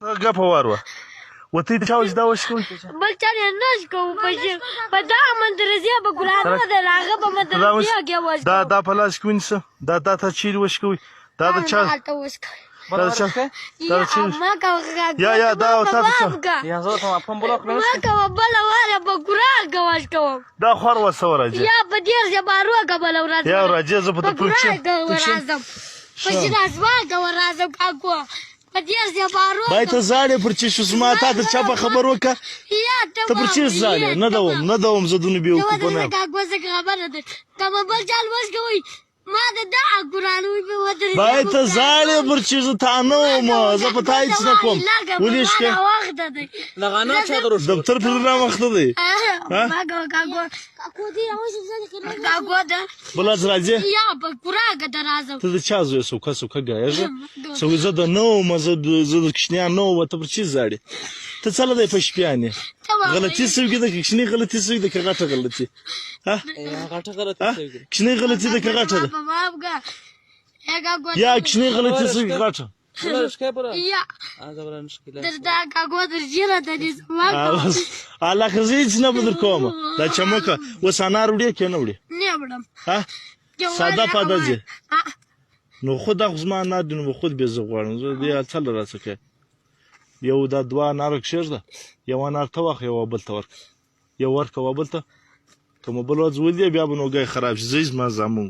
ګپه واروه وتی چا وش دا وش کوي بل چا نه نش کو په دا مندرزیا به ګلانو ده لاغه په مندرزیا کې وش دا پلاس کوینس دا ته چیر وش کوي دا چا دا چا ما کا یا دا او تاسو یا زه ته په بلوک نه ما کا بل واره به ګرا غواش کوم دا خور وسوره یا په دې زبارو قبل ورځ یا راځي زه په پوښتنه راځم پښې راسوا کا ورځم کاکو بای ته زاړې پر چې شو ما تا ته چا په خبر وکړه ته پر چې زاړې نه دوم زه دونه بیوقوفه نه یم بای ته زاړې پر چې زه تا نه وم زه په تا هېڅ نه کوم ولې شکې لغانه چا دروش دفتر پر راوخته دی بل از راځې ته د چا زوی سوکه ګایږه سوی زه د نه وم زه د کوچنیان نه وم ته پر چې زاړې ته څه دی په شپیانې غلطي سوي ده که کوچنۍ غلطي سوي ده که غټه غلطي کوچنۍ غلطي ده که غټه ده یا کوچنۍ غلطي سوي که غټه الله که زه هېڅ نه به در کوم دا چمکه اوس انار وړې که نه وړې ساده پاده ځې نو خود خو زما انار دي نو خود بې زه غواړم زه دې څه له راڅه کوې یو دا دوه اناره کښېږده یو انار ته واخله یو بل ته ورکړه یو ورکړه و بل ته که مو بل ورځ ولیدې بیا به نو ګی خراب شي زه زما زامن